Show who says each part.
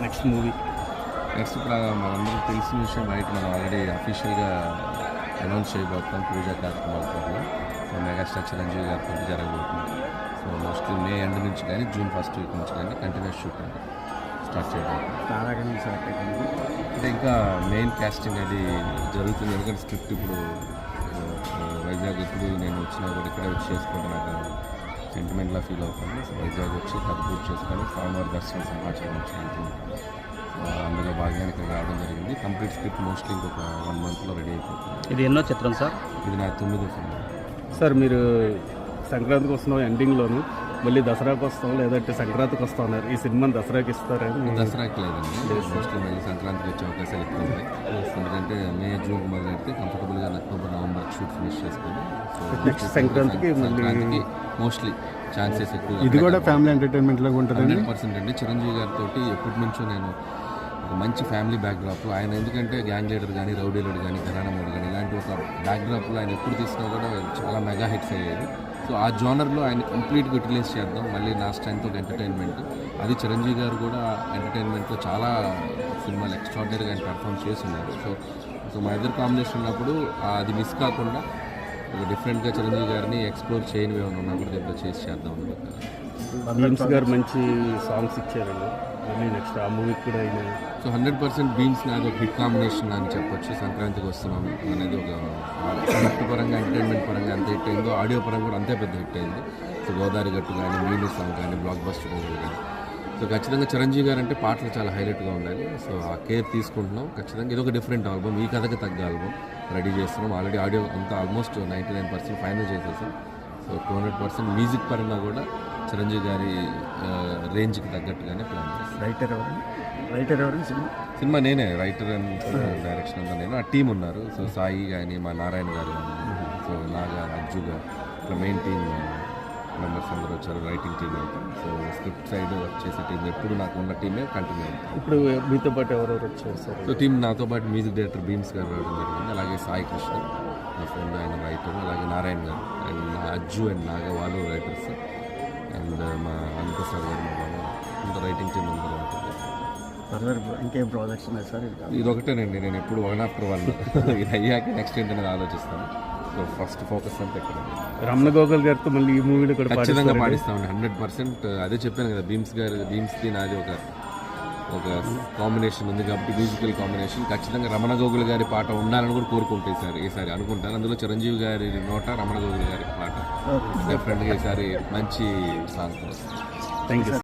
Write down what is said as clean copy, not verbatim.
Speaker 1: Next movie?
Speaker 2: Next ఇప్పుడు మనందరికీ తెలిసిన విషయం బయట మనం ఆల్రెడీ అఫీషియల్గా అనౌన్స్ చేయబోతున్నాం. పూజా కార్యక్రమాలతో మెగాస్టార్ చిరంజీవి గారితో జరగబోతుంది. సో మోస్ట్లీ మే ఎండ్ నుంచి కానీ జూన్ ఫస్ట్ వీక్ నుంచి కానీ కంటిన్యూస్ షూటింగ్ స్టార్ట్ చేయబోతుంది. అంటే ఇంకా మెయిన్ కాస్టింగ్ అది జరుగుతుంది. ఎందుకంటే స్క్రిప్ట్ ఇప్పుడు వైజాగ్ ఇప్పుడు నేను వచ్చినా కూడా ఇక్కడే వచ్చి చేసుకుంటే నాకు సెంటిమెంట్లా ఫీల్ అవుతుంది. సో వైజాగ్ వచ్చి కథ పూర్తి చేసుకొని సోమవారం దర్శనం సమాచారం వచ్చి వెళ్తుంది. అందులో భాగంగా ఇక్కడ రావడం జరిగింది. కంప్లీట్ స్క్రిప్ట్ మోస్ట్లీ ఇంకొక 1 monthలో రెడీ అయిపోతుంది.
Speaker 1: ఇది ఎన్నో చిత్రం సార్?
Speaker 2: ఇది నా 9వ సినిమా
Speaker 1: సార్. మీరు సంక్రాంతికి వస్తున్నాం ఎండింగ్లోను, మళ్ళీ దసరాకి వస్తాం లేదంటే సంక్రాంతికి వస్తా ఉన్నారు. ఈ సినిమాని దసరాకి ఇస్తారని?
Speaker 2: దసరాకి లేదండి, మోస్ట్లీ మళ్ళీ సంక్రాంతికి వచ్చే అవకాశాలు ఎక్కువ ఉంటాయి. ఎందుకంటే మే జూన్ మొదలెడితే కంఫర్టబుల్గా అక్టోబర్ నవంబర్ షూట్ ఫినిష్ చేసుకొని సో
Speaker 1: నెక్స్ట్ సంక్రాంతికి
Speaker 2: మోస్ట్లీ ఛాన్సెస్ ఎక్కువ.
Speaker 1: ఇది కూడా ఫ్యామిలీ ఎంటర్టైన్మెంట్ లాగా ఉంటుంది.
Speaker 2: 100% అండి. చిరంజీవి గారితో ఎప్పటి నుంచో నేను ఒక మంచి ఫ్యామిలీ బ్యాక్డ్రాప్ ఆయన, ఎందుకంటే గ్యాంగ్ లీడర్ కానీ రౌడీ లీడర్ కానీ ఘరానా మూడు కానీ ఇలాంటి ఒక బ్యాక్డ్రాప్లో ఆయన ఎప్పుడు తీసినా కూడా చాలా మెగా హిట్స్ అయ్యేది. సో ఆ జోనర్లో ఆయన కంప్లీట్గా యూటిలైజ్ చేద్దాం. మళ్ళీ నా స్ట్రెంత్ ఒక ఎంటర్టైన్మెంట్, అది చిరంజీవి గారు కూడా ఎంటర్టైన్మెంట్లో చాలా సినిమాలు ఎక్స్ట్రాడినరీగా ఆయన పర్ఫామ్ చేస్తున్నారు. సో మా ఇద్దరు కాంబినేషన్ ఉన్నప్పుడు అది మిస్ కాకుండా ఒక డిఫరెంట్గా చిరంజీవి గారిని ఎక్స్ప్లోర్ చేయని ఉన్నా కూడా దీంట్లో చేసి చేద్దాం అనుకుంటున్నాను.
Speaker 1: బీమ్స్ గారు మంచి సాంగ్స్ ఇచ్చారండి. మళ్ళీ నెక్స్ట్ ఆ మూవీకి కూడా అయినా
Speaker 2: సో 100% బీమ్స్ నాకు ఒక హిట్ కాంబినేషన్ అని చెప్పొచ్చు. సంక్రాంతికి వస్తున్నాం అనేది ఒక హిట్ పరంగా ఎంటర్టైన్మెంట్ పరంగా అంత హిట్ అయిందో, ఆడియో పరంగా కూడా అంతే పెద్ద హిట్ అయింది. సో గోదావరి గట్టు కానీ మీను సాంగ్ కానీ బ్లాక్ బస్టర్ కానీ. సో ఖచ్చితంగా చిరంజీవి గారు అంటే పాటలు చాలా హైలైట్గా ఉండాలి. సో ఆ కేర్ తీసుకుంటున్నాం. ఖచ్చితంగా ఇది ఒక డిఫరెంట్ ఆల్బమ్, ఈ కథకి తగ్గ ఆల్బమ్ రెడీ చేస్తున్నాం. ఆల్రెడీ ఆడియో అంతా ఆల్మోస్ట్ 99% ఫైనల్ చేసేసాం. సో 200% మ్యూజిక్ పరంగా కూడా చిరంజీవి గారి రేంజ్కి తగ్గట్టుగానే ప్లాన్ చేస్తాను.
Speaker 1: రైటర్ ఎవరు
Speaker 2: సినిమా నేనే రైటర్ అండ్ డైరెక్షన్ అంతా నేను. ఆ టీం ఉన్నారు. సో సాయి కానీ మా నారాయణ గారు, సో నాగా అజ్జు గారు, ఇట్లా మెయిన్ టీం మెంబర్స్ అందరూ వచ్చారు. రైటింగ్ టీం అయితే సో స్క్రిప్ట్ సైడ్ వర్క్ చేసే టీం ఎప్పుడు నాకు ఉన్న టీమే కంటిన్యూ అవుతుంది.
Speaker 1: ఇప్పుడు మీతో పాటు ఎవరెవరు వచ్చారు సార్?
Speaker 2: సో టీం నాతో పాటు మ్యూజిక్ డైరెక్టర్ బీమ్స్ గారు రావడం జరిగింది. అలాగే సాయి కృష్ణ నా ఫ్రెండ్, ఆయన రైటర్. అలాగే నారాయణ గారు అండ్ అజ్జు అండ్ నాగా వాళ్ళు రైటర్స్. అండ్ మా అనంతసార్ గారు మా బాబు, ఇంత రైటింగ్ టీం అందరూ ఉంటుంది.
Speaker 1: ఇంకేం ప్రాజెక్ట్స్ ఉన్నాయి సార్?
Speaker 2: ఇది ఒకటేనండి, నేను ఎప్పుడు 1 after 1 ఇది అయ్యాక నెక్స్ట్ ఏంటనేది ఆలోచిస్తాను. సో ఫస్ట్ ఫోకస్ అంతా ఇక్కడ
Speaker 1: రమణ గోగుల్ గారితో మళ్ళీ ఈ మూవీలో కూడా
Speaker 2: ఖచ్చితంగా పాటిస్తామండి. 100%. అదే చెప్పాను కదా, బీమ్స్కి నాది ఒక కాంబినేషన్ ఉంది కాబట్టి మ్యూజికల్ కాంబినేషన్. ఖచ్చితంగా రమణ గోగుల్ గారి పాట ఉండాలని కూడా కోరుకుంటే ఈసారి అనుకుంటాను. అందులో చిరంజీవి గారి నోట రమణ గోగుల్ గారి పాట డెఫినెట్గా ఈసారి మంచి సాంగ్ వస్తుంది.
Speaker 1: Thank you.